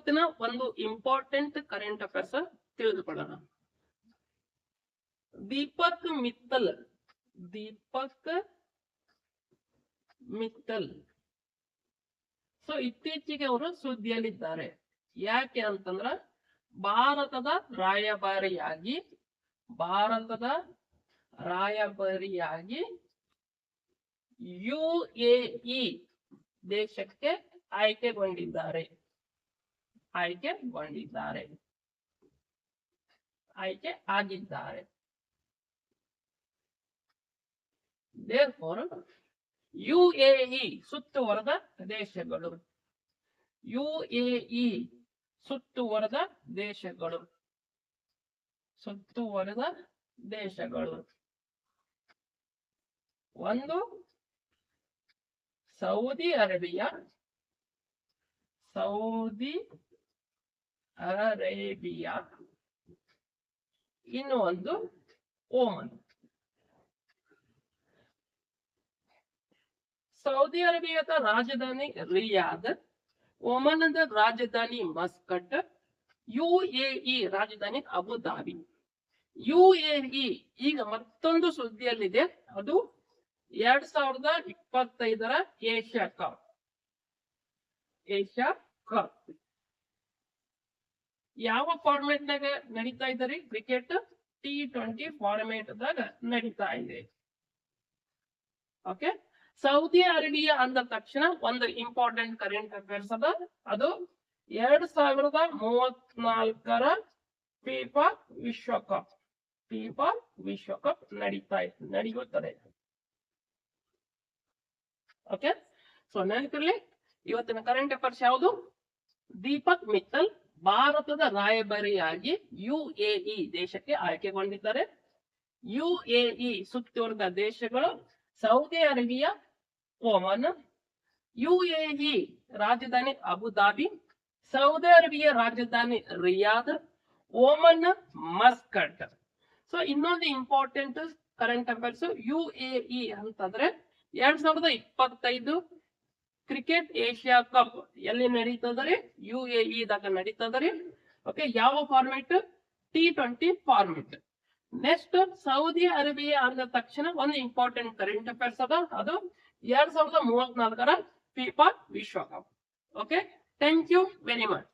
ಇವತ್ತಿನ ಒಂದು important current affairs ತಿಳಿದುಕೊಳ್ಳೋಣ. ದೀಪಕ್ ಮಿತ್ತಲ್ ಸೊ ಇತ್ತೀಚೆಗೆ ಅವರು ಸುದ್ದಿಯಲ್ಲಿದ್ದಾರೆ. ಯಾಕೆ ಅಂತಂದ್ರ ಭಾರತದ ರಾಯಭಾರಿಯಾಗಿ UAE ದೇಶಕ್ಕೆ ಆಯ್ಕೆ ಆಗಿದ್ದಾರೆ. Therefore, UAE ಸುತ್ತುವರೆದ ದೇಶಗಳು ಒಂದು ಸೌದಿ ಅರೇಬಿಯಾ, ಇನ್ನು ಒಂದು ಓಮನ್. ಸೌದಿ ಅರೇಬಿಯಾದ ರಾಜಧಾನಿ ರಿಯಾದ್, ಒಮನ್ದ ರಾಜಧಾನಿ ಮಸ್ಕಟ್, UAE ರಾಜಧಾನಿ ಅಬುಧಾಬಿ. UAE ಈಗ ಮತ್ತೊಂದು ಸುದ್ದಿಯಲ್ಲಿದೆ, ಅದು 2025 ಏಷ್ಯಾ ಕಪ್ ಯಾವ ಫಾರ್ಮೆಟ್ ನಾಗ ನಡೀತಾ ಇದ್ದಾರೆ? ಕ್ರಿಕೆಟ್ T20 ಫಾರ್ಮೆಟ್ ದಾಗ ನಡೀತಾ ಇದೆ. ಓಕೆ, ಸೌದಿ ಅರೇಬಿಯಾ ಅಂದ ತಕ್ಷಣ ಒಂದು ಇಂಪಾರ್ಟೆಂಟ್ ಕರೆಂಟ್ ಅಫೇರ್ಸ್ ಅದ, ಅದು 2034 ಫಿಫಾ ವಿಶ್ವಕಪ್ ನಡೆಯುತ್ತದೆ. ಓಕೆ, ಸೊ ನೆನಪಿರ್ಲಿ ಇವತ್ತಿನ ಕರೆಂಟ್ ಅಫೇರ್ಸ್ ಯಾವುದು? ದೀಪಕ್ ಮಿತ್ತಲ್ ಭಾರತದ ರಾಯಭಾರಿಯಾಗಿ UAE ದೇಶಕ್ಕೆ ಆಯ್ಕೆಗೊಂಡಿದ್ದಾರೆ. UAE ಸುತ್ತುವರೆದ ದೇಶಗಳು ಸೌದಿ ಅರೇಬಿಯಾ, ಒಮನ್, UAE ರಾಜಧಾನಿ ಅಬುಧಾಬಿ, ಸೌದಿ ಅರೇಬಿಯಾ ರಾಜಧಾನಿ ರಿಯಾದ್, ಓಮನ್ ಮಸ್ಕಟ್. ಸೊ ಇನ್ನೊಂದು ಇಂಪಾರ್ಟೆಂಟ್ ಕರೆಂಟ್ ಅಫೇರ್ಸ್ UAE ಅಂತಂದ್ರೆ 2025 ಕ್ರಿಕೆಟ್ ಏಷ್ಯಾ ಕಪ್ ಎಲ್ಲಿ ನಡೀತದ್ರಿ? UAE ದಾಗ ನಡೀತದ್ರಿ. ಓಕೆ, ಯಾವ format? T20 format. Next Saudi Arabia ಅಂದ ತಕ್ಷಣ ಒಂದು ಇಂಪಾರ್ಟೆಂಟ್ ಕರೆಂಟ್ ಅಫೇರ್ಸ್ ಅದ, ಅದು 2034 ಫಿಫಾ ವಿಶ್ವಕಪ್. Okay, thank you very much.